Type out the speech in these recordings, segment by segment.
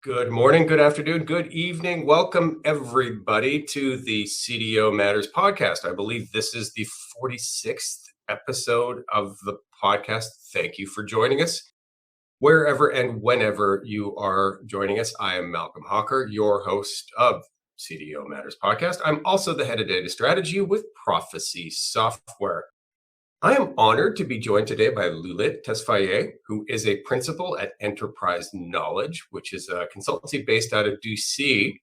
Good morning, good afternoon, good evening. Welcome, everybody, to the CDO Matters Podcast. I believe this is the 46th episode of the podcast. Thank you for joining us. Wherever and whenever you are joining us, I am Malcolm Hawker, your host of CDO Matters Podcast. I'm also the head of data strategy with Prophecy Software. I am honored to be joined today by Lulit Tesfaye, who is a principal at Enterprise Knowledge, which is a consultancy based out of DC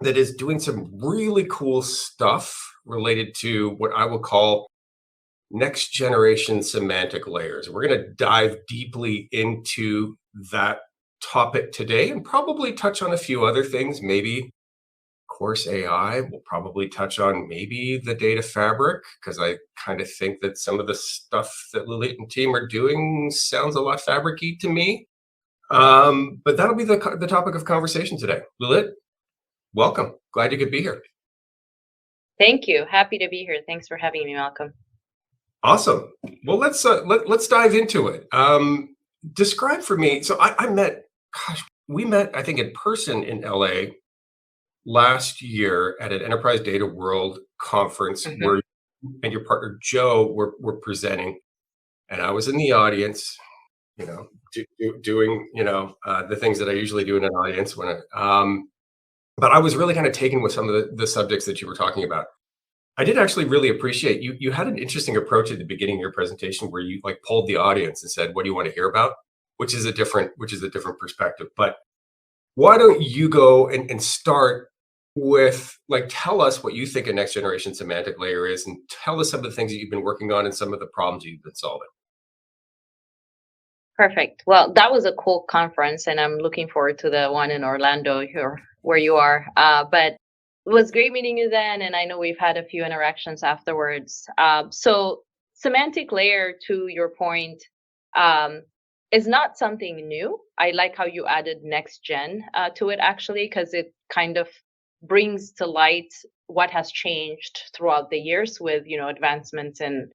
that is doing some really cool stuff related to what I will call next generation semantic layers. We're going to dive deeply into that topic today and probably touch on a few other things, maybe course AI. We'll probably touch on maybe the data fabric, because I kind of think that some of the stuff that Lulit and team are doing sounds a lot fabric-y to me. But that'll be the topic of conversation today. Lulit, welcome. Glad you could be here. Thank you. Happy to be here. Thanks for having me, Malcolm. Awesome. Well, let's dive into it. Describe for me. So we met, I think, in person in LA last year at an Enterprise Data World conference where you and your partner Joe were presenting, and I was in the audience, doing the things that I usually do in an audience when but I was really kind of taken with some of the subjects that you were talking about. I did actually really appreciate you had an interesting approach at the beginning of your presentation where you polled the audience and said, what do you want to hear about? Which is a different perspective. But why don't you go and start with tell us what you think a next generation semantic layer is, and tell us some of the things that you've been working on and some of the problems you've been solving. Perfect. Well, that was a cool conference, and I'm looking forward to the one in Orlando here where you are. But it was great meeting you then, and I know we've had a few interactions afterwards. So semantic layer, to your point, is not something new. I like how you added next gen to it, actually, because it kind of brings to light what has changed throughout the years with advancements in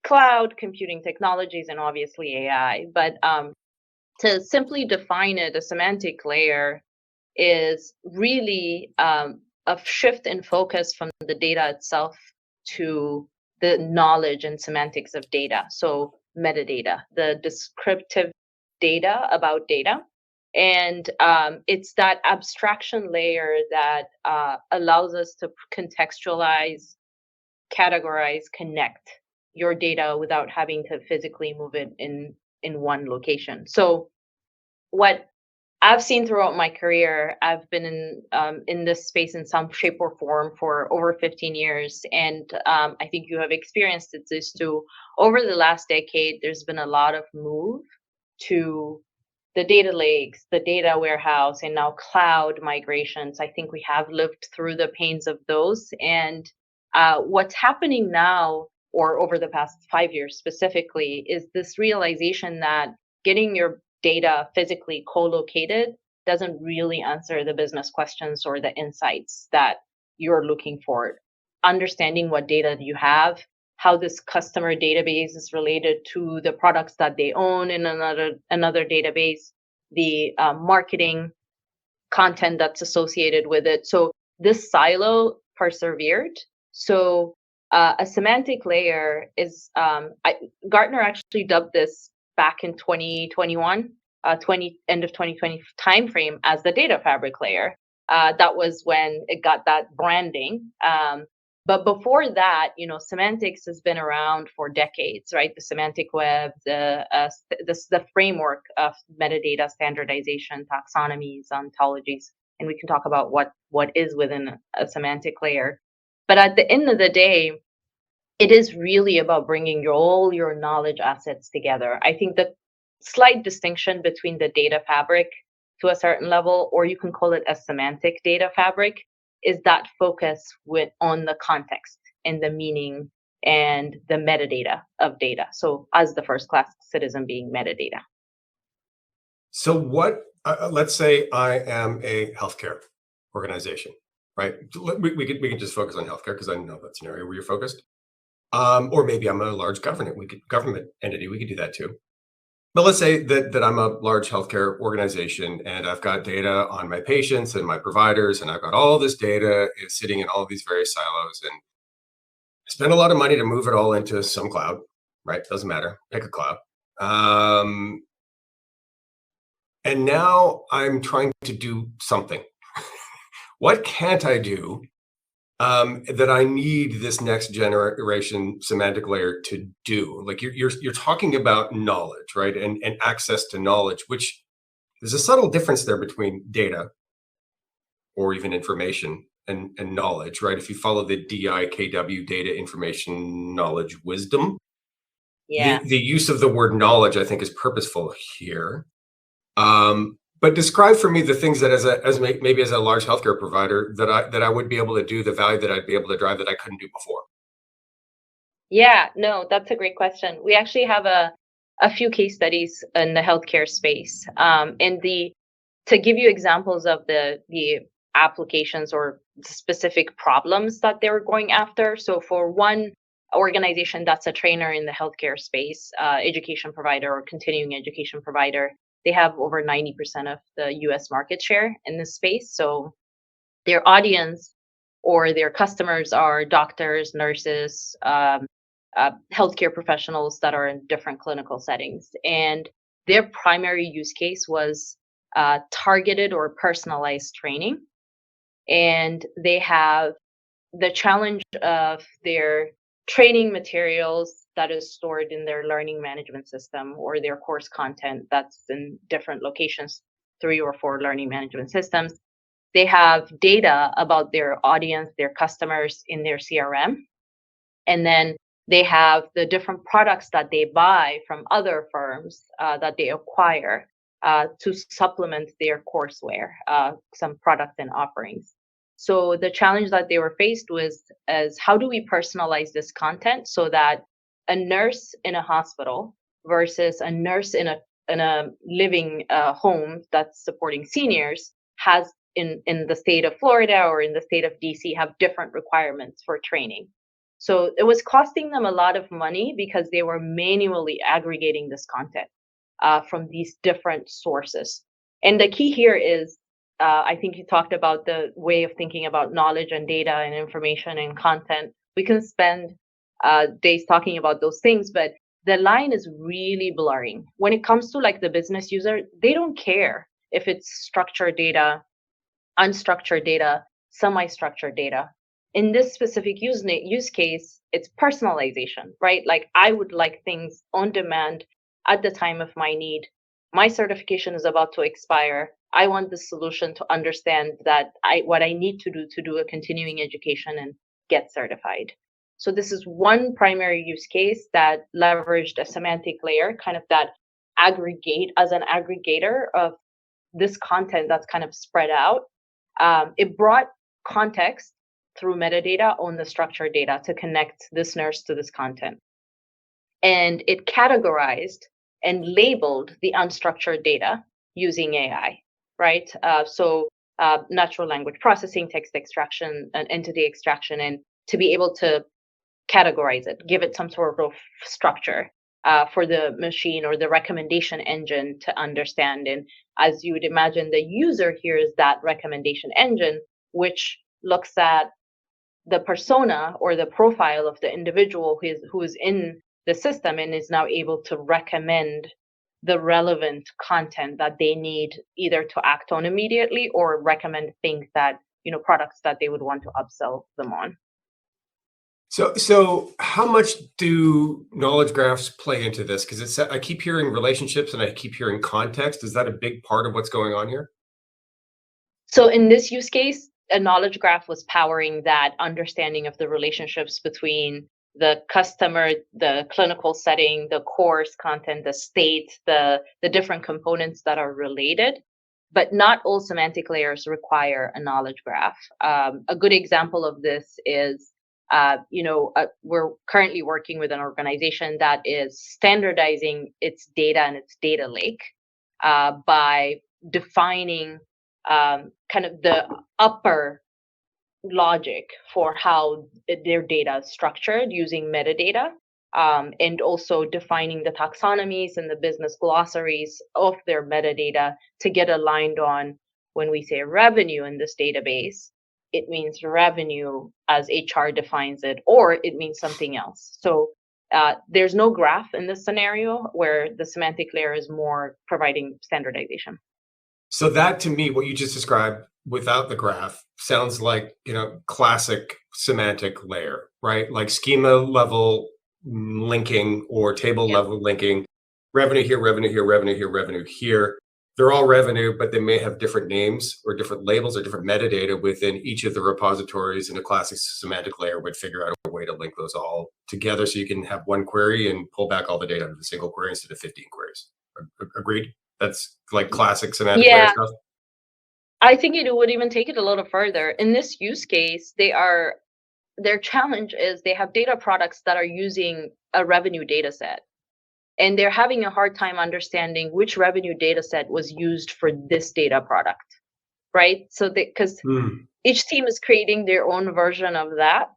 cloud computing technologies and obviously AI. But to simply define it, a semantic layer is really a shift in focus from the data itself to the knowledge and semantics of data. So metadata, the descriptive data about data. And it's that abstraction layer that allows us to contextualize, categorize, connect your data without having to physically move it in one location. So what I've seen throughout my career, I've been in this space in some shape or form for over 15 years. And I think you have experienced it this too. Over the last decade, there's been a lot of move to the data lakes, the data warehouse, and now cloud migrations. I think we have lived through the pains of those. And what's happening now, or over the past 5 years specifically, is this realization that getting your data physically co-located doesn't really answer the business questions or the insights that you're looking for. Understanding what data you have, how this customer database is related to the products that they own in another database, the marketing content that's associated with it. So this silo persevered. So a semantic layer is, Gartner actually dubbed this back in 2021, end of 2020 timeframe as the data fabric layer. That was when it got that branding. But before that, semantics has been around for decades, right? The semantic web, the framework of metadata standardization, taxonomies, ontologies, and we can talk about what is within a semantic layer. But at the end of the day, it is really about bringing all your knowledge assets together. I think the slight distinction between the data fabric to a certain level, or you can call it a semantic data fabric, is that focus on the context and the meaning and the metadata of data. So as the first class citizen being metadata. So what, let's say I am a healthcare organization, right? We can just focus on healthcare because I know that's an area where you're focused. Or maybe I'm a large government entity. We could do that too. But let's say that I'm a large healthcare organization and I've got data on my patients and my providers, and I've got all this data is sitting in all of these various silos, and I spend a lot of money to move it all into some cloud, right? Doesn't matter. Pick a cloud. Um, and now I'm trying to do something. What can't I do that I need this next generation semantic layer to do? Like you're talking about knowledge, right? And access to knowledge, which there's a subtle difference there between data or even information and knowledge, right? If you follow the DIKW, data, information, knowledge, wisdom, Yeah. the use of the word knowledge, I think, is purposeful here. But describe for me the things that maybe as a large healthcare provider that I would be able to do, the value that I'd be able to drive that I couldn't do before. Yeah, no, that's a great question. We actually have a few case studies in the healthcare space. To give you examples of the applications or specific problems that they were going after. So for one organization that's a trainer in the healthcare space, education provider or continuing education provider, they have over 90% of the US market share in this space. So their audience or their customers are doctors, nurses, healthcare professionals that are in different clinical settings. And their primary use case was targeted or personalized training. And they have the challenge of their training materials that is stored in their learning management system or their course content that's in different locations, 3 or 4 learning management systems. They have data about their audience, their customers in their CRM. And then they have the different products that they buy from other firms that they acquire to supplement their courseware, some products and offerings. So the challenge that they were faced with is how do we personalize this content so that a nurse in a hospital versus a nurse in a living home that's supporting seniors has in the state of Florida or in the state of DC have different requirements for training. So it was costing them a lot of money because they were manually aggregating this content from these different sources. And the key here is, I think you talked about the way of thinking about knowledge and data and information and content. We can spend days talking about those things, but the line is really blurring. When it comes to like the business user, they don't care if it's structured data, unstructured data, semi-structured data. In this specific use case, it's personalization, right? Like I would like things on demand at the time of my need. My certification is about to expire. I want the solution to understand that what I need to do a continuing education and get certified. So this is one primary use case that leveraged a semantic layer, kind of that aggregate as an aggregator of this content that's kind of spread out. It brought context through metadata on the structured data to connect this nurse to this content. And it categorized and labeled the unstructured data using AI, right? Natural language processing, text extraction, and entity extraction, and to be able to categorize it, give it some sort of structure for the machine or the recommendation engine to understand. And as you would imagine, the user here is that recommendation engine, which looks at the persona or the profile of the individual who is in the system and is now able to recommend the relevant content that they need either to act on immediately or recommend things that, products that they would want to upsell them on. So how much do knowledge graphs play into this? Because I keep hearing relationships and I keep hearing context. Is that a big part of what's going on here? So in this use case, a knowledge graph was powering that understanding of the relationships between the customer, the clinical setting, the course content, the state, the different components that are related. But not all semantic layers require a knowledge graph. A good example of this is we're currently working with an organization that is standardizing its data and its data lake by defining kind of the upper logic for how their data is structured using metadata. and also defining the taxonomies and the business glossaries of their metadata to get aligned on when we say revenue in this database, it means revenue as HR defines it, or it means something else. So there's no graph in this scenario where the semantic layer is more providing standardization. So that, to me, what you just described without the graph sounds like, classic semantic layer, right? Like schema level linking or table level linking, revenue here, revenue here, revenue here, revenue here. They're all revenue, but they may have different names or different labels or different metadata within each of the repositories, and a classic semantic layer would figure out a way to link those all together so you can have one query and pull back all the data out of a single query instead of 15 queries. Agreed? That's like classic semantic layer stuff? I think it would even take it a little further. In this use case, their challenge is they have data products that are using a revenue data set. And they're having a hard time understanding which revenue data set was used for this data product, right? So because each team is creating their own version of that.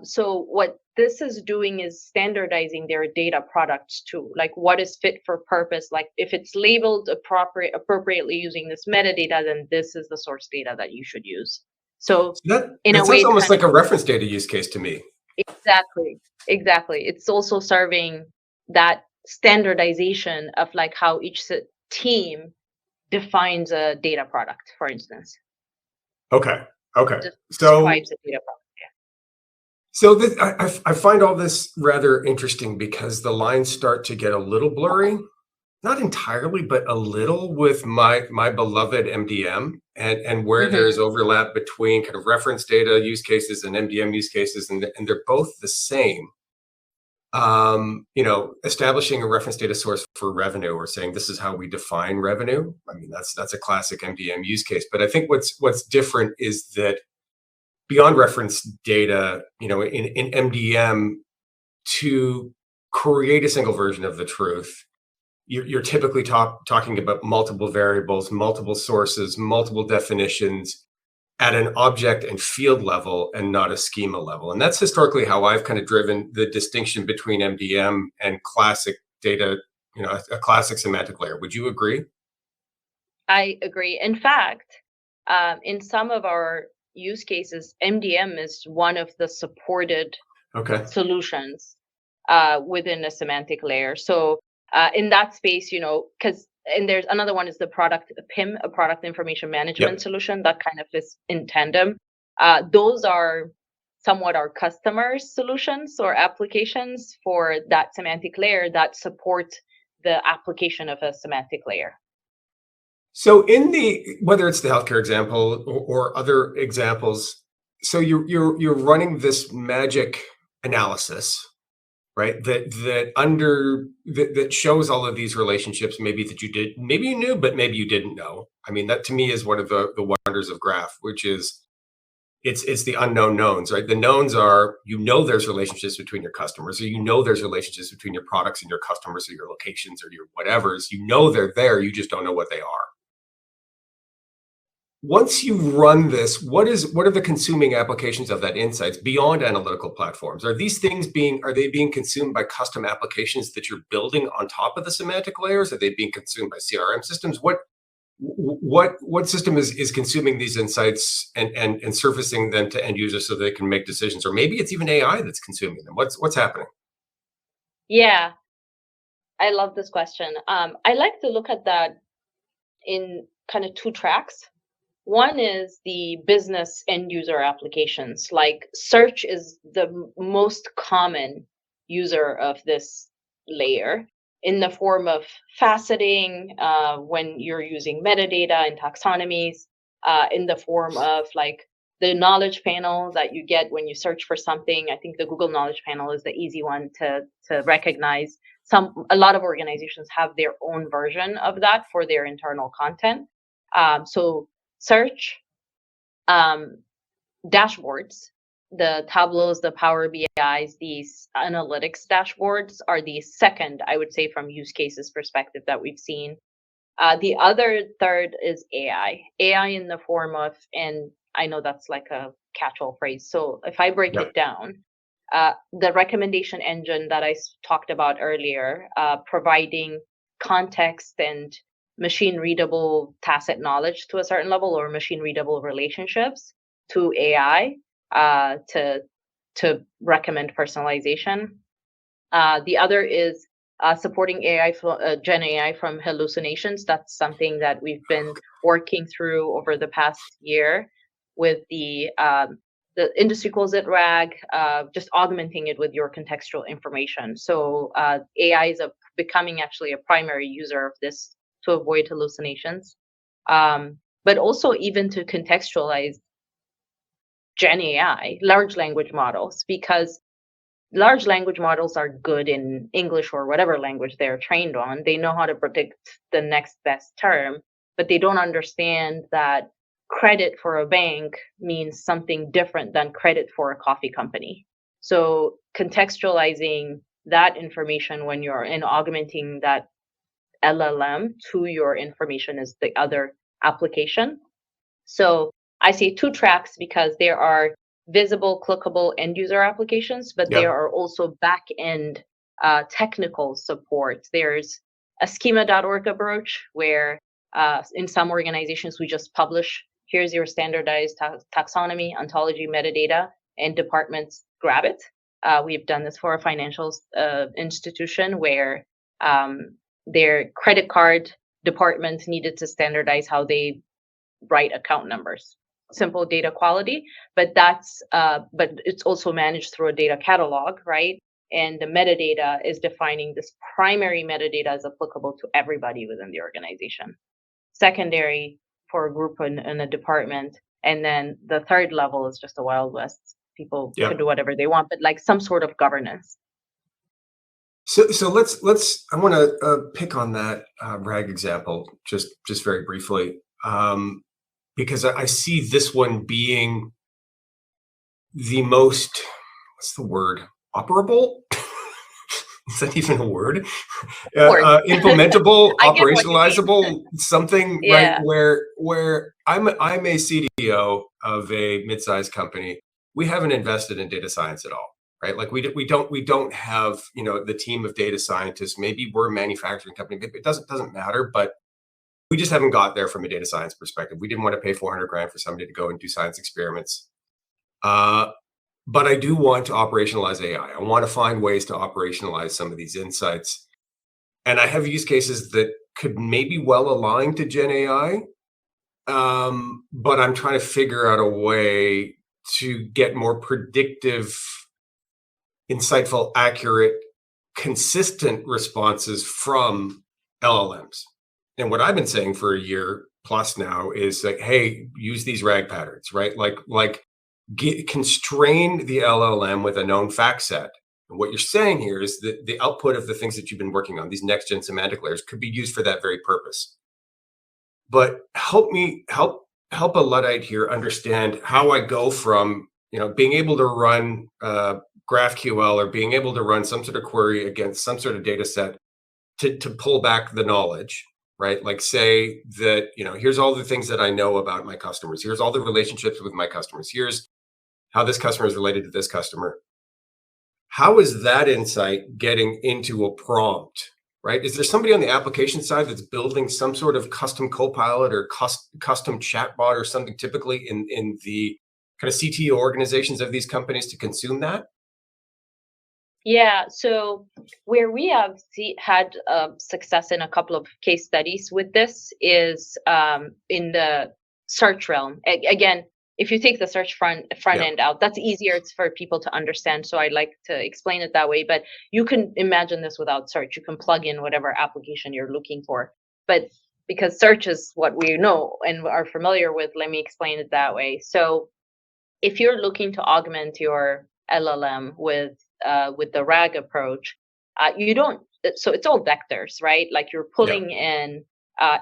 So what this is doing is standardizing their data products too, like what is fit for purpose. Like if it's labeled appropriately using this metadata, then this is the source data that you should use. So that sounds almost like a reference data use case to me. Exactly. It's also serving that standardization of like how each team defines a data product, for instance. Okay. Describes a data product. So I find all this rather interesting because the lines start to get a little blurry, not entirely, but a little, with my beloved MDM and where there's overlap between kind of reference data use cases and MDM use cases, and they're both the same. Establishing a reference data source for revenue, or saying this is how we define revenue. I mean, that's a classic MDM use case. But I think what's different is that beyond reference data, in MDM, to create a single version of the truth, you're typically talking about multiple variables, multiple sources, multiple definitions at an object and field level and not a schema level. And that's historically how I've kind of driven the distinction between MDM and classic data, a classic semantic layer. Would you agree? I agree. In fact, in some of our use cases, MDM is one of the supported solutions within a semantic layer. So in that space, and there's another one is the product PIM, a product information management solution that kind of is in tandem. Those are somewhat our customers' solutions or applications for that semantic layer that support the application of a semantic layer. So whether it's the healthcare example or other examples, so you're running this magic analysis, right? That shows all of these relationships, maybe you knew, but maybe you didn't know. I mean, that to me is one of the wonders of graph, which is it's the unknown knowns, right? The knowns are, there's relationships between your customers, or there's relationships between your products and your customers, or your locations, or your whatevers. They're there, you just don't know what they are. Once you run this, what are the consuming applications of that insights beyond analytical platforms? Are these things being consumed by custom applications that you're building on top of the semantic layers? Are they being consumed by CRM systems? What system is consuming these insights and surfacing them to end users so they can make decisions? Or maybe it's even AI that's consuming them. What's happening? Yeah, I love this question. I like to look at that in kind of two tracks. One is the business end user applications. Like search is the most common user of this layer in the form of faceting when you're using metadata and taxonomies, in the form of like the knowledge panel that you get when you search for something. I think the Google Knowledge Panel is the easy one to recognize. A lot of organizations have their own version of that for their internal content. So search, dashboards, the Tableaus, the Power BIs, these analytics dashboards are the second, I would say, from use cases perspective that we've seen. The other third is AI in the form of, and I know that's like a catch-all phrase. So if I break it down, the recommendation engine that I talked about earlier, providing context and machine readable tacit knowledge to a certain level, or machine readable relationships to AI to recommend personalization. The other is supporting Gen AI from hallucinations. That's something that we've been working through over the past year with the industry calls it RAG, just augmenting it with your contextual information. So AI is becoming actually a primary user of this to avoid hallucinations, but also even to contextualize Gen AI, large language models, because large language models are good in English or whatever language they're trained on. They know how to predict the next best term, but they don't understand that credit for a bank means something different than credit for a coffee company. So contextualizing that information when you're in augmenting that LLM to your information is the other application. So I say two tracks because there are visible, clickable end user applications, but there are also back end technical support. There's a schema.org approach where in some organizations we just publish, here's your standardized taxonomy, ontology, metadata, and departments grab it. We've done this for a financial institution where their credit card department needed to standardize how they write account numbers. Simple data quality, but it's also managed through a data catalog, right? And the metadata is defining this primary metadata as applicable to everybody within the organization, secondary for a group in a department, and then the third level is just a Wild West. People can do whatever they want, but like some sort of governance. So let's. I want to pick on that RAG example just very briefly. Because I see this one being the most, what's the word? Operable? Is that even a word? Implementable, operationalizable, something, right? Where I'm a CDO of a mid-sized company. We haven't invested in data science at all, right? Like we don't have, the team of data scientists. Maybe we're a manufacturing company. It doesn't matter, but we just haven't got there from a data science perspective. We didn't want to pay $400,000 for somebody to go and do science experiments. But I do want to operationalize AI. I want to find ways to operationalize some of these insights. And I have use cases that could maybe well align to Gen AI. But I'm trying to figure out a way to get more predictive, insightful, accurate, consistent responses from LLMs. And what I've been saying for a year plus now is like, hey, use these RAG patterns, right? Constrain the LLM with a known fact set. And what you're saying here is that the output of the things that you've been working on, these next gen semantic layers, could be used for that very purpose. But help a Luddite here understand how I go from being able to run GraphQL or being able to run some sort of query against some sort of data set to pull back the knowledge. Right? Like say that, here's all the things that I know about my customers. Here's all the relationships with my customers. Here's how this customer is related to this customer. How is that insight getting into a prompt, right? Is there somebody on the application side that's building some sort of custom copilot or custom chatbot or something typically in the kind of CTO organizations of these companies to consume that? Yeah, so where we have had success in a couple of case studies with this is in the search realm. Again, if you take the search front end out, that's easier for people to understand. So I like to explain it that way. But you can imagine this without search. You can plug in whatever application you're looking for. But because search is what we know and are familiar with, let me explain it that way. So if you're looking to augment your LLM with the RAG approach, you don't. So it's all vectors, right? Like you're pulling in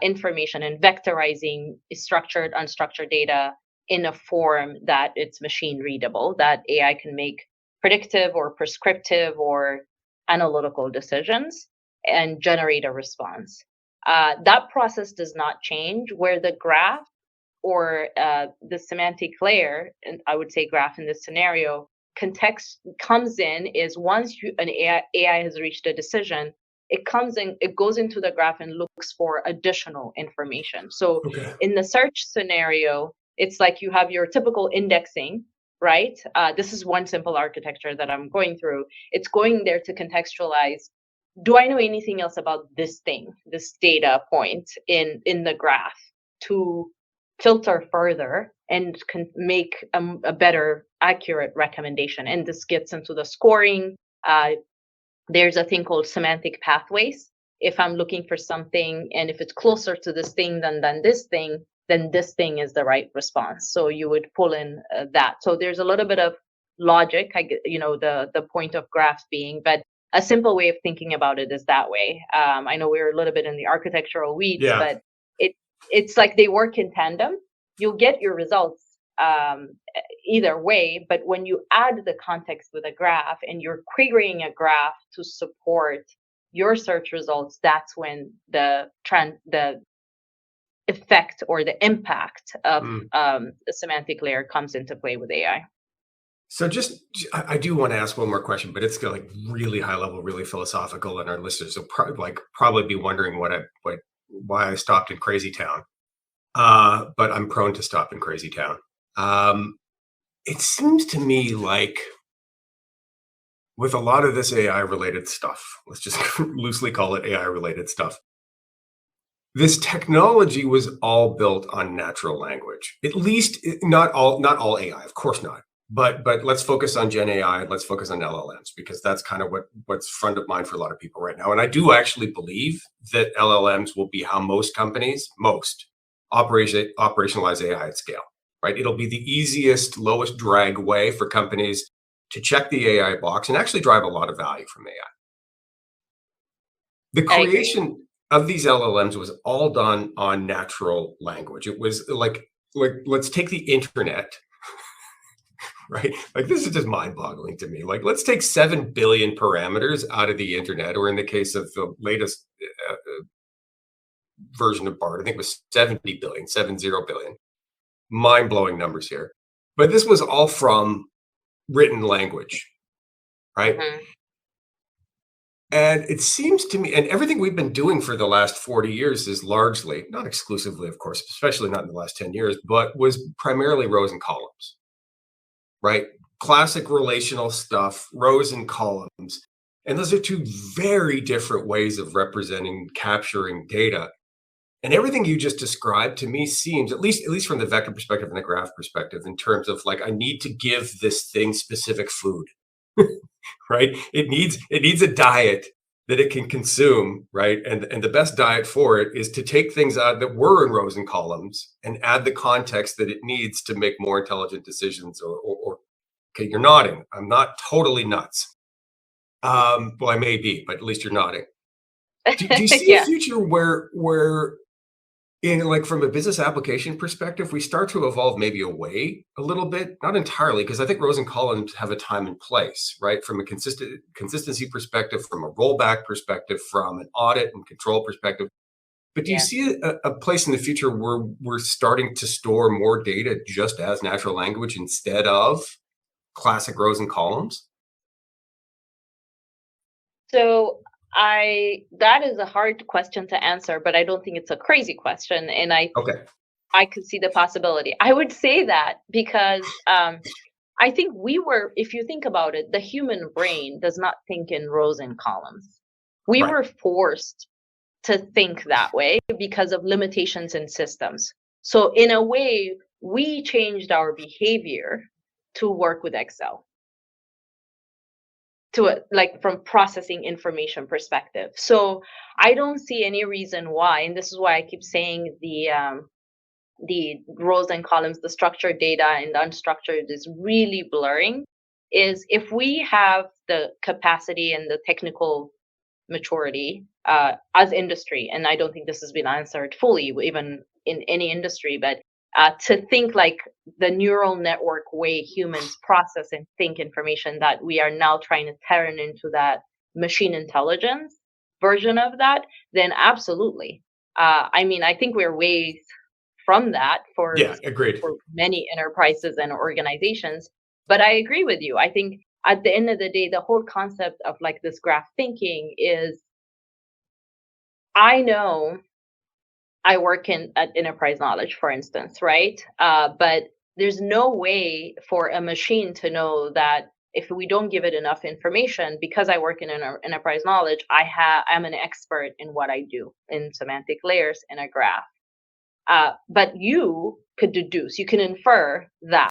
information and vectorizing structured, unstructured data in a form that it's machine readable, that AI can make predictive or prescriptive or analytical decisions and generate a response. That process does not change. Where the graph or the semantic layer, and I would say graph in this scenario, context comes in is once an AI has reached a decision, it comes in, it goes into the graph and looks for additional information. So Okay. in the search scenario, it's like you have your typical indexing, right? This is one simple architecture that I'm going through. It's going there to contextualize, do I know anything else about this thing, this data point in the graph, to filter further and can make a better accurate recommendation. And this gets into the scoring. There's a thing called semantic pathways. If I'm looking for something and if it's closer to this thing than this thing, then this thing is the right response. So you would pull in that. So there's a little bit of logic, the point of graphs being, but a simple way of thinking about it is that way. I know we're a little bit in the architectural weeds, Yeah. but it's like they work in tandem. You'll get your results either way, but when you add the context with a graph and you're querying a graph to support your search results, that's when the effect or the impact of the semantic layer comes into play with AI. So I do want to ask one more question, but it's like really high level, really philosophical, and our listeners will probably be wondering why I stopped in Crazy Town. But I'm prone to stop in Crazy Town. It seems to me like with a lot of this AI related stuff, let's just loosely call it AI related stuff, this technology was all built on natural language. At least not all AI, of course not. But let's focus on Gen AI. Let's focus on LLMs, because that's kind of what's front of mind for a lot of people right now. And I do actually believe that LLMs will be how most companies operationalize AI at scale. Right? It'll be the easiest, lowest drag way for companies to check the AI box and actually drive a lot of value from AI. The creation of these LLMs was all done on natural language. It was like let's take the internet, right? Like, this is just mind-boggling to me. Like, let's take 7 billion parameters out of the internet, or in the case of the latest version of BART, I think it was 70 billion. Mind-blowing numbers here. But this was all from written language, right? Mm-hmm. And it seems to me, and everything we've been doing for the last 40 years is largely, not exclusively, of course, especially not in the last 10 years, but was primarily rows and columns, right? Classic relational stuff, rows and columns. And those are two very different ways of representing, capturing data. And everything you just described to me seems, at least from the vector perspective and the graph perspective, in terms of like, I need to give this thing specific food. Right? It needs a diet that it can consume, right? And the best diet for it is to take things out that were in rows and columns and add the context that it needs to make more intelligent decisions. Or okay, you're nodding. I'm not totally nuts. Well, I may be, but at least you're nodding. Do you see a future where in, like, from a business application perspective, we start to evolve maybe away a little bit, not entirely, because I think rows and columns have a time and place, right? From a consistency perspective, from a rollback perspective, from an audit and control perspective. But do you see a place in the future where we're starting to store more data just as natural language instead of classic rows and columns? So that is a hard question to answer, but I don't think it's a crazy question. And I could see the possibility. I would say that because I think if you think about it, the human brain does not think in rows and columns. We were forced to think that way because of limitations in systems. So in a way, we changed our behavior to work with Excel, from processing information perspective. So I don't see any reason why, and this is why I keep saying the rows and columns, the structured data and the unstructured is really blurring, is if we have the capacity and the technical maturity as industry, and I don't think this has been answered fully, even in any industry, but to think like the neural network way humans process and think information, that we are now trying to turn into that machine intelligence version of that, then absolutely. I mean, I think we're ways from that for agreed. for many enterprises and organizations. But I agree with you. I think at the end of the day, the whole concept of like this graph thinking is, I know I work in at enterprise knowledge, for instance, right? But there's no way for a machine to know that if we don't give it enough information, because I work in enterprise knowledge, I'm an expert in what I do in semantic layers in a graph. But you could deduce, you can infer that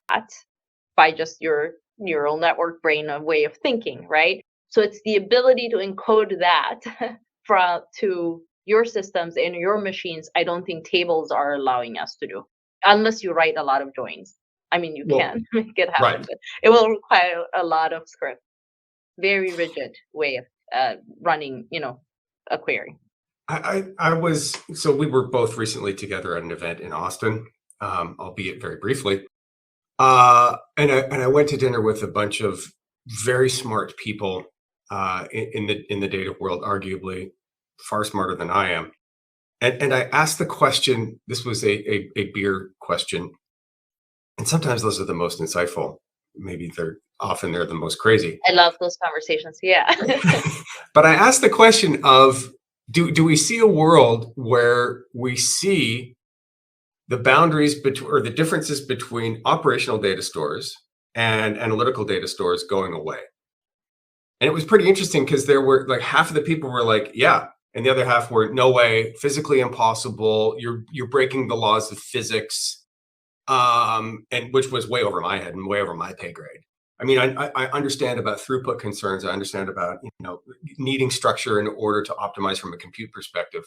by just your neural network brain way of thinking, right? So it's the ability to encode that to your systems and your machines. I don't think tables are allowing us to do, unless you write a lot of joins. I mean, you can make it happen, right. but it will require a lot of script. Very rigid way of running, a query. So we were both recently together at an event in Austin, albeit very briefly. And I went to dinner with a bunch of very smart people in the data world, arguably far smarter than I am. And I asked the question. This was a beer question, and sometimes those are the most insightful. Maybe they're the most crazy. I love those conversations. Yeah. But I asked the question of, do we see a world where we see the boundaries between, or the differences between operational data stores and analytical data stores going away? And it was pretty interesting because there were like half of the people were like, yeah, and the other half were, no way, physically impossible. You're breaking the laws of physics, and which was way over my head and way over my pay grade. I mean, I understand about throughput concerns. I understand about needing structure in order to optimize from a compute perspective.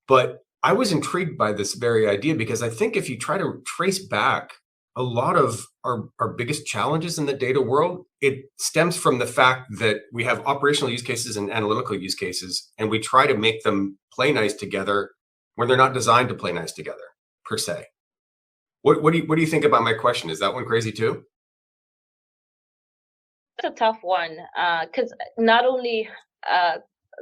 But I was intrigued by this very idea because I think if you try to trace back a lot of our biggest challenges in the data world, it stems from the fact that we have operational use cases and analytical use cases, and we try to make them play nice together when they're not designed to play nice together, per se. What do you think about my question? Is that one crazy too? It's a tough one, because not only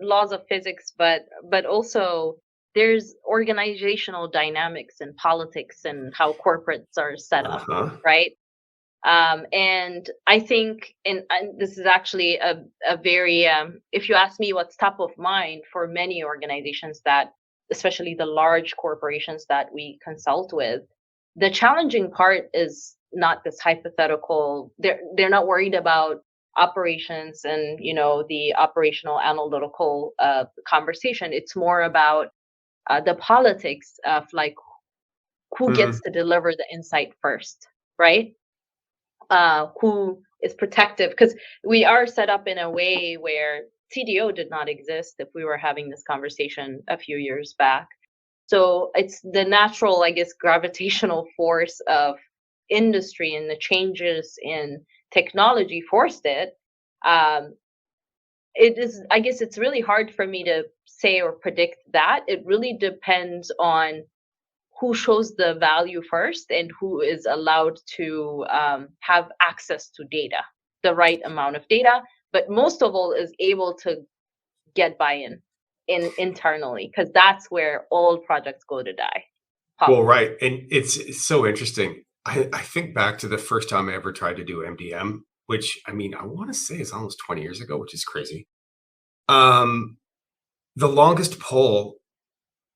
laws of physics, but also there's organizational dynamics and politics and how corporates are set up, right? And I think, and this is actually a very, if you ask me what's top of mind for many organizations, that especially the large corporations that we consult with, the challenging part is not this hypothetical. They're not worried about operations and the operational analytical conversation. It's more about the politics of like who gets to deliver the insight first, right? Who is protective, because we are set up in a way where CDO did not exist if we were having this conversation a few years back. So it's the natural, I guess, gravitational force of industry and the changes in technology forced it. It is, I guess it's really hard for me to say or predict that. It really depends on who shows the value first and who is allowed to have access to data, the right amount of data, but most of all is able to get buy-in internally, because that's where all projects go to die. Well, right. And it's so interesting. I think back to the first time I ever tried to do MDM, which, I mean, I want to say is almost 20 years ago, which is crazy. The longest poll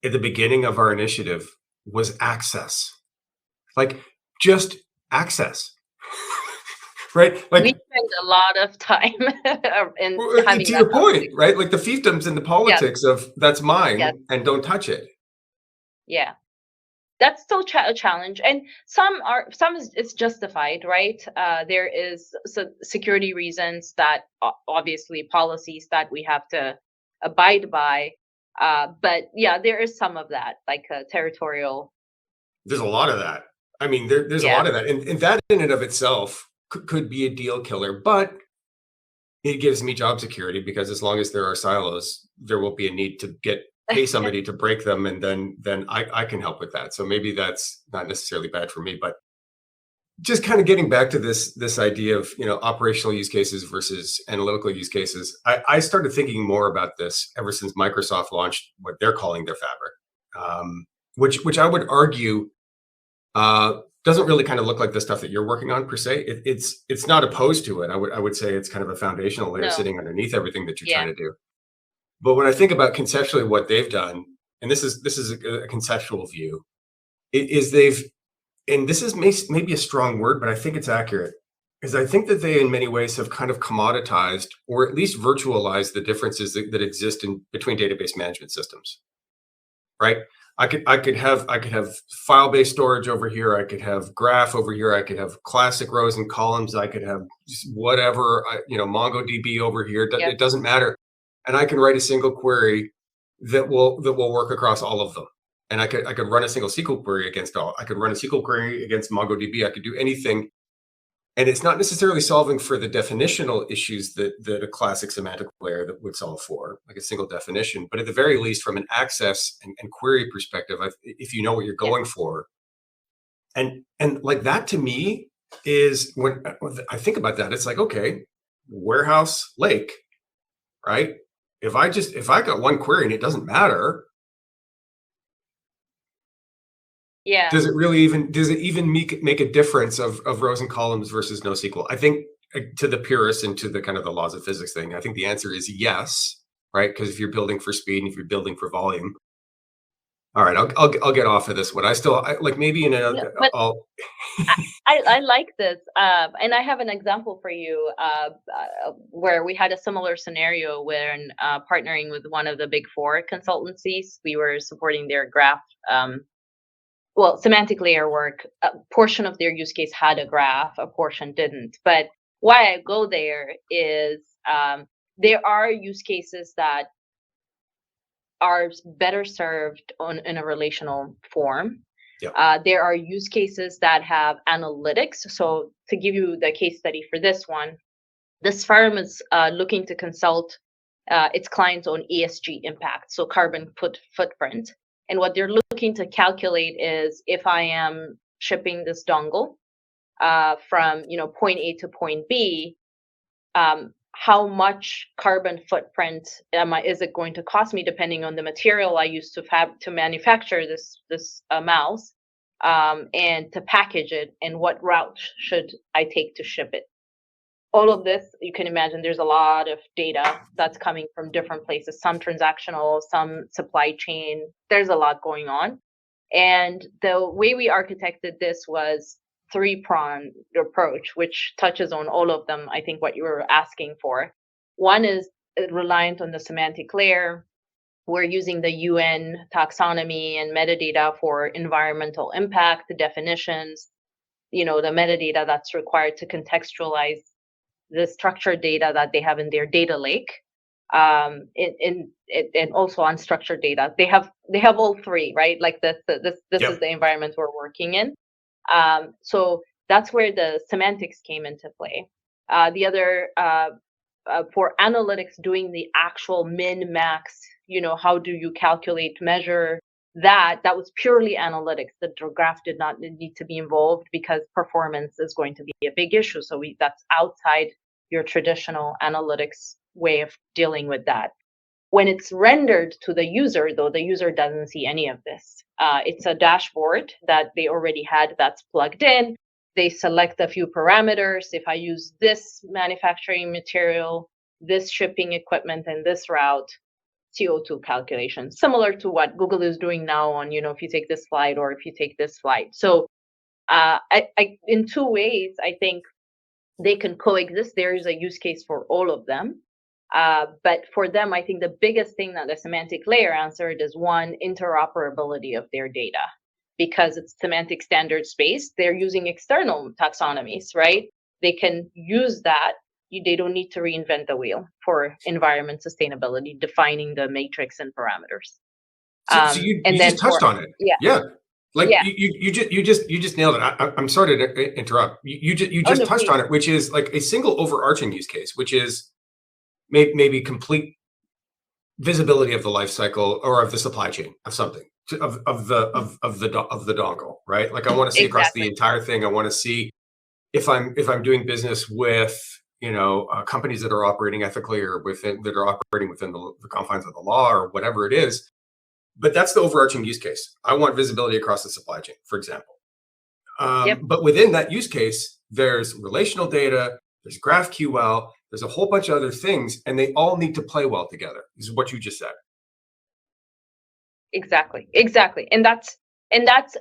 at the beginning of our initiative was access, like just access. Right? Like, we spend a lot of time in having to your point, right? Like the fiefdoms and the politics of that's mine and don't touch it. Yeah. That's still a challenge, and some is justified, right? There is security reasons, that obviously policies that we have to abide by, but yeah, there is some of that, like territorial. There's a lot of that. I mean, there's a lot of that, and that in and of itself could be a deal killer, but it gives me job security, because as long as there are silos, there will be a need to pay somebody to break them, and then I can help with that. So maybe that's not necessarily bad for me, but just kind of getting back to this idea of operational use cases versus analytical use cases. I started thinking more about this ever since Microsoft launched what they're calling their Fabric, which I would argue doesn't really kind of look like the stuff that you're working on per se. It's not opposed to it. I would say it's kind of a foundational layer No. sitting underneath everything that you're Yeah. trying to do. But when I think about conceptually what they've done, and this is a conceptual view, is they've, and this is maybe a strong word, but I think it's accurate, is I think that they in many ways have kind of commoditized or at least virtualized the differences that exist in between database management systems, right? I could have file-based storage over here. I could have graph over here. I could have classic rows and columns. I could have just whatever, MongoDB over here. Yep. It doesn't matter. And I can write a single query that will work across all of them. And I could run a single SQL query against all. I could run a SQL query against MongoDB. I could do anything. And it's not necessarily solving for the definitional issues that a classic semantic layer that would solve for, like a single definition. But at the very least, from an access and query perspective, if you know what you're going for, and like that to me is when I think about that, it's like, okay, warehouse lake, right? If I got one query and it doesn't matter, Yeah. does it even make a difference of rows and columns versus NoSQL? I think to the purists and to the kind of the laws of physics thing, I think the answer is yes, right? Because if you're building for speed and if you're building for volume, all right, I'll get off of this one. Like maybe in another. I like this, and I have an example for you where we had a similar scenario when partnering with one of the big four consultancies. We were supporting their graph. Semantic layer work, a portion of their use case had a graph, a portion didn't. But why I go there is there are use cases that are better served in a relational form. Yep. There are use cases that have analytics. So to give you the case study for this one, this firm is looking to consult its clients on ESG impact, so carbon footprint. And what they're looking to calculate is if I am shipping this dongle from point A to point B, how much carbon footprint is it going to cost me depending on the material I use to manufacture this mouse and to package it, and what route should I take to ship it. All of this, you can imagine there's a lot of data that's coming from different places, some transactional, some supply chain. There's a lot going on. And the way we architected this was three-pronged approach, which touches on all of them, I think what you were asking for. One is reliant on the semantic layer. We're using the UN taxonomy and metadata for environmental impact, the definitions, the metadata that's required to contextualize the structured data that they have in their data lake, and also unstructured data. They have all three, right? Like this Yep. is the environment we're working in. So that's where the semantics came into play. The other for analytics, doing the actual min max, how do you calculate, measure that was purely analytics. The graph did not need to be involved because performance is going to be a big issue. So that's outside your traditional analytics way of dealing with that. When it's rendered to the user, though, the user doesn't see any of this. It's a dashboard that they already had that's plugged in. They select a few parameters. If I use this manufacturing material, this shipping equipment, and this route, CO2 calculation, similar to what Google is doing now on, if you take this flight or if you take this flight. So in two ways, I think they can coexist. There is a use case for all of them. But for them, I think the biggest thing that the semantic layer answered is one, interoperability of their data. Because it's semantic standard space, they're using external taxonomies, right? They can use that. They don't need to reinvent the wheel for environment sustainability, defining the matrix and parameters. So you just touched on it. Yeah. Like yeah. You just nailed it. I'm sorry to interrupt. You just touched on it, which is like a single overarching use case, which is maybe complete visibility of the life cycle or of the supply chain of something, of the dongle, right? Like I want to see across the entire thing. I want to see if I'm doing business with companies that are operating ethically or that are operating within the confines of the law or whatever it is. But that's the overarching use case. I want visibility across the supply chain, for example. Yep. But within that use case, there's relational data, there's GraphQL, there's a whole bunch of other things, and they all need to play well together. This is what you just said. Exactly. And that's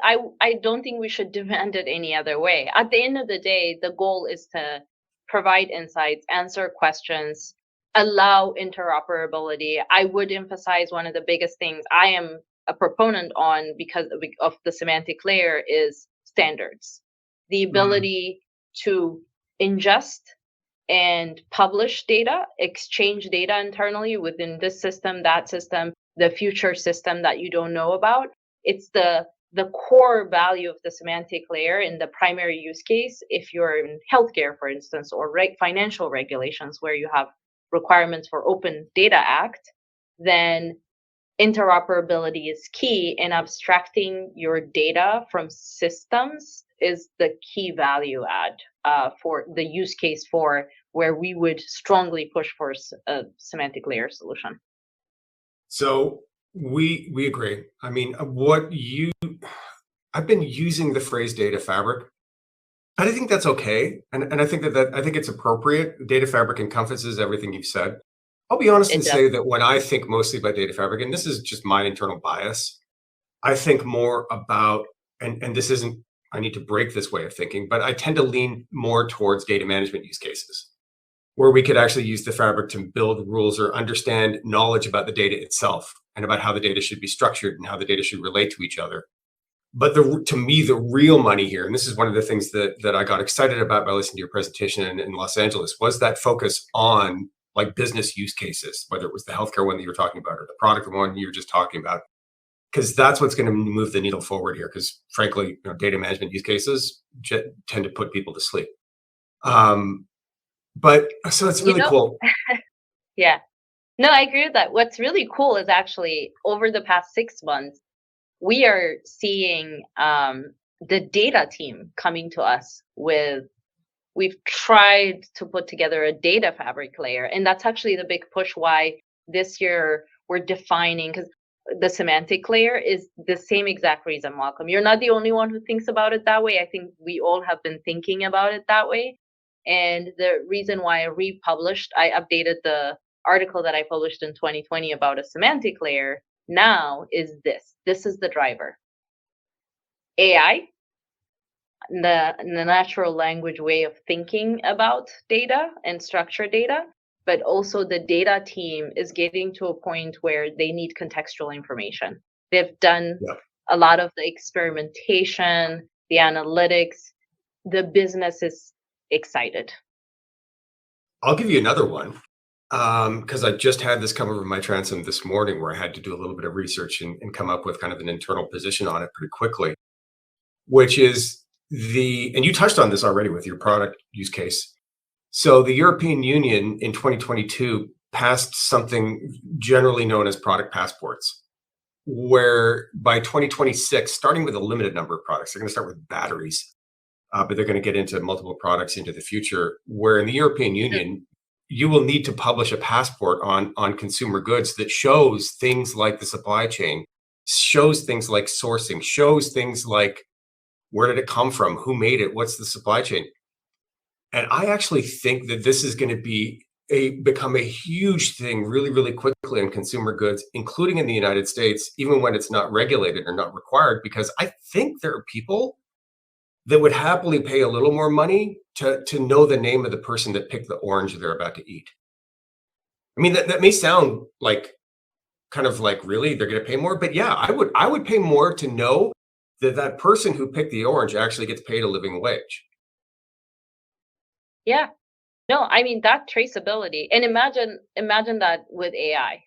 I don't think we should demand it any other way. At the end of the day, the goal is to provide insights, answer questions, allow interoperability. I would emphasize one of the biggest things I am a proponent on because of the semantic layer is standards. The Mm. ability to ingest and publish data, exchange data internally within this system, that system, the future system that you don't know about. It's the core value of the semantic layer in the primary use case. If you're in healthcare, for instance, or financial regulations where you have requirements for Open Data Act, then interoperability is key, and abstracting your data from systems is the key value add for the use case for where we would strongly push for a semantic layer solution. So we agree. I mean, I've been using the phrase data fabric. I think that's okay, and I think that I think it's appropriate. Data fabric encompasses everything you've said. I'll be honest It and does. say that when I think mostly about data fabric, and this is just my internal bias, I think more about, and this isn't, I need to break this way of thinking, but I tend to lean more towards data management use cases where we could actually use the fabric to build rules or understand knowledge about the data itself and about how the data should be structured and how the data should relate to each other. But to me, the real money here, and this is one of the things that I got excited about by listening to your presentation in Los Angeles, was that focus on like business use cases, whether it was the healthcare one that you were talking about or the product one you were just talking about, because that's what's going to move the needle forward here. Because frankly, data management use cases tend to put people to sleep. But so it's You really know, cool. yeah. No, I agree with that. What's really cool is actually over the past 6 months, we are seeing the data team coming to us with, we've tried to put together a data fabric layer. And that's actually the big push why this year we're defining, because the semantic layer is the same exact reason, Malcolm. You're not the only one who thinks about it that way. I think we all have been thinking about it that way. And the reason why I updated the article that I published in 2020 about a semantic layer now is this. This is the driver. AI, the natural language way of thinking about data and structured data, but also the data team is getting to a point where they need contextual information. They've done Yeah. a lot of the experimentation, the analytics. The business is excited. I'll give you another one because I just had this come over my transom this morning where I had to do a little bit of research and come up with kind of an internal position on it pretty quickly, which is and you touched on this already with your product use case. So the European Union in 2022 passed something generally known as product passports, where by 2026, starting with a limited number of products, they're going to start with batteries, but they're going to get into multiple products into the future, where in the European Union, you will need to publish a passport on consumer goods that shows things like the supply chain, shows things like sourcing, shows things like where did it come from, who made it, what's the supply chain. And I actually think that this is going to become a huge thing really, really quickly in consumer goods, including in the United States, even when it's not regulated or not required, because I think there are people that would happily pay a little more money to know the name of the person that picked the orange they're about to eat. I mean, that may sound like kind of like, really, they're going to pay more, but yeah, I would pay more to know that person who picked the orange actually gets paid a living wage. Yeah. No, I mean that traceability. And imagine that with AI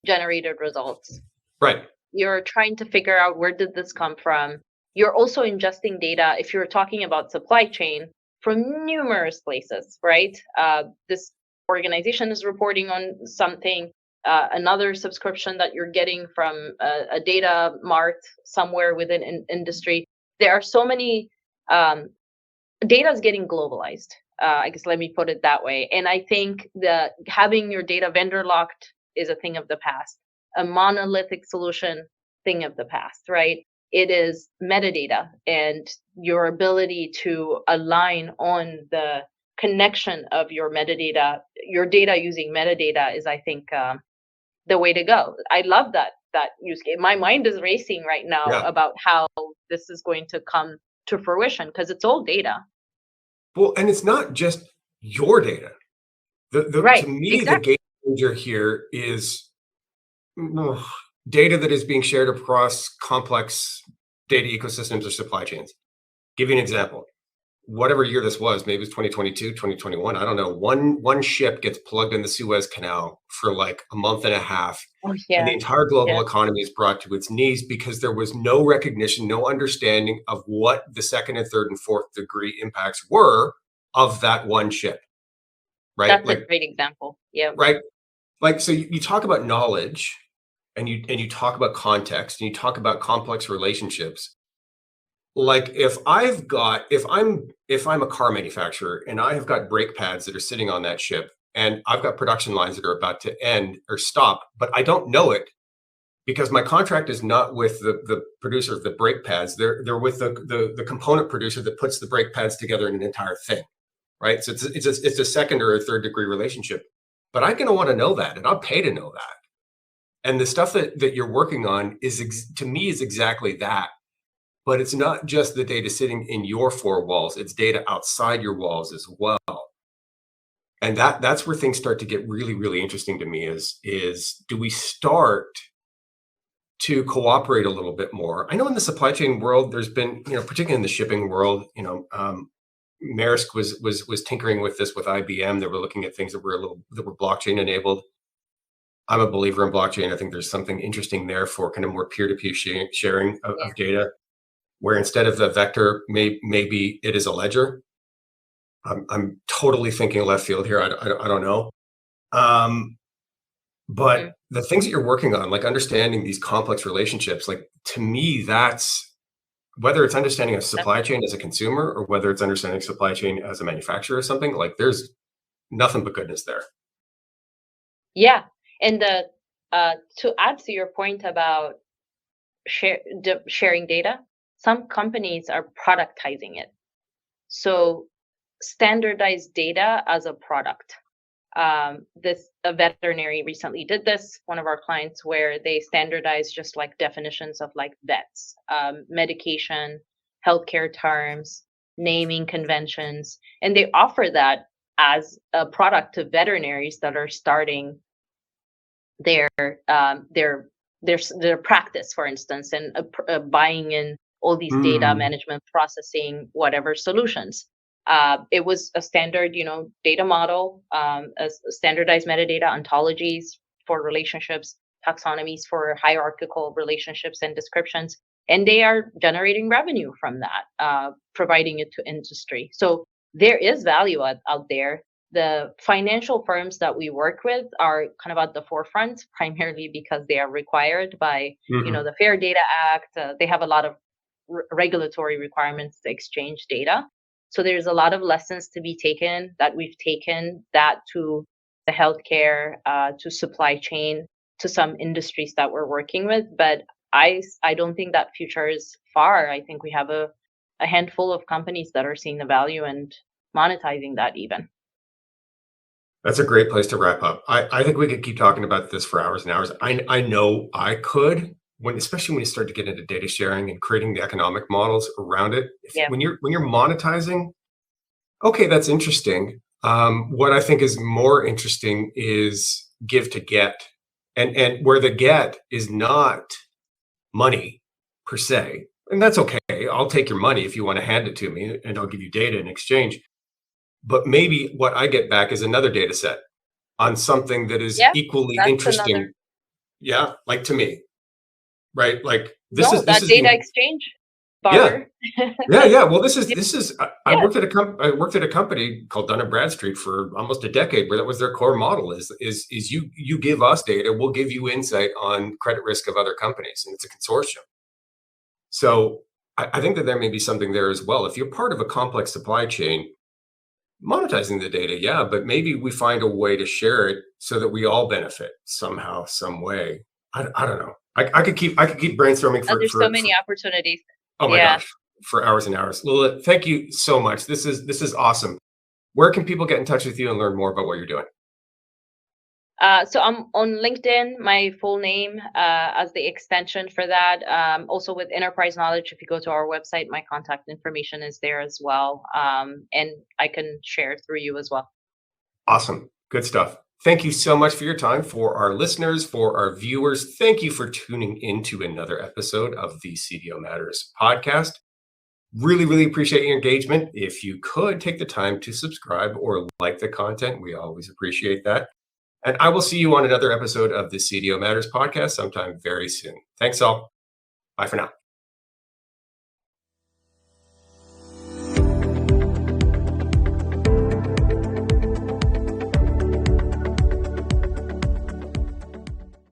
generated results. Right. You're trying to figure out where did this come from. You're also ingesting data if you're talking about supply chain from numerous places, right? This organization is reporting on something, another subscription that you're getting from a data mart somewhere within an industry. There are so many, data is getting globalized. I guess let me put it that way. And I think that having your data vendor locked is a thing of the past. A monolithic solution, thing of the past, right? it is metadata, and your ability to align on the connection of your metadata, your data using metadata is, I think, the way to go. I love that use case. My mind is racing right now Yeah. about how this is going to come to fruition because it's all data. Well, and it's not just your data. Right. To me, the Exactly. game changer here is data that is being shared across complex data ecosystems or supply chains. Give you an example. Whatever year this was, maybe it was 2022, 2021, I don't know. One ship gets plugged in the Suez Canal for like a month and a half, Oh and the yeah. entire global Yeah. economy is brought to its knees because there was no recognition, no understanding of what the second and third and fourth degree impacts were of that one ship, right? That's a great example. Yeah. Right? Like, so you talk about knowledge, and you talk about context, and you talk about complex relationships. Like, if I'm a car manufacturer and I have got brake pads that are sitting on that ship, and I've got production lines that are about to end or stop, but I don't know it because my contract is not with the producer of the brake pads. They're with the component producer that puts the brake pads together in an entire thing, right? So it's a second or a third degree relationship. But I'm going to want to know that, and I'll pay to know that. And the stuff that you're working on to me is exactly that. But it's not just the data sitting in your four walls; it's data outside your walls as well. And that's where things start to get really, really interesting to me. Is do we start to cooperate a little bit more? I know in the supply chain world, there's been, particularly in the shipping world, Maersk was tinkering with this with IBM. They were looking at things that were blockchain enabled. I'm a believer in blockchain. I think there's something interesting there for kind of more peer-to-peer sharing Yeah. of data, where instead of the vector, maybe it is a ledger. I'm totally thinking left field here. I don't know. But Mhm. the things that you're working on, like understanding these complex relationships, like to me, that's whether it's understanding a supply chain as a consumer or whether it's understanding supply chain as a manufacturer or something, like there's nothing but goodness there. Yeah. And to add to your point about sharing data, some companies are productizing it. So standardized data as a product. This a veterinary recently did this. One of our clients where they standardized just like definitions of like vets, medication, healthcare terms, naming conventions, and they offer that as a product to veterinaries that are starting their um, their their practice, for instance, and buying in all these data Mm. management, processing, whatever solutions. It was a standard, data model, standardized metadata ontologies for relationships, taxonomies for hierarchical relationships and descriptions, and they are generating revenue from that, providing it to industry. So there is value out there. The financial firms that we work with are kind of at the forefront, primarily because they are required by, Hmm. the Fair Data Act. They have a lot of regulatory requirements to exchange data. So there's a lot of lessons to be taken that we've taken that to the healthcare, to supply chain, to some industries that we're working with. But I don't think that future is far. I think we have a handful of companies that are seeing the value and monetizing that even. That's a great place to wrap up. I think we could keep talking about this for hours and hours. I know I could, especially when you start to get into data sharing and creating the economic models around it. Yeah. When you're monetizing, okay, that's interesting. What I think is more interesting is give to get, and where the get is not money per se, and that's okay. I'll take your money if you want to hand it to me, and I'll give you data in exchange. But maybe what I get back is another data set on something that is Yeah, equally that's another. interesting. Yeah, like to me, right? Like this No, is this that is data the exchange, yeah. barter. Yeah, yeah. Well, this is Yeah, this is. I yeah, worked at a company called Dun and Bradstreet for almost a decade, where that was their core model. Is you give us data, we'll give you insight on credit risk of other companies, and it's a consortium. So I think that there may be something there as well. If you're part of a complex supply chain, monetizing the data, yeah, but maybe we find a way to share it so that we all benefit somehow, some way. I don't know. I could keep brainstorming There's so many opportunities. Oh my gosh, for hours and hours. Lulit, thank you so much. This is awesome. Where can people get in touch with you and learn more about what you're doing? So I'm on LinkedIn, my full name as the extension for that. Also with Enterprise Knowledge, if you go to our website, my contact information is there as well. And I can share through you as well. Awesome. Good stuff. Thank you so much for your time. For our listeners, for our viewers, thank you for tuning into another episode of the CDO Matters podcast. Really, really appreciate your engagement. If you could take the time to subscribe or like the content, we always appreciate that. And I will see you on another episode of the CDO Matters podcast sometime very soon. Thanks all. Bye for now.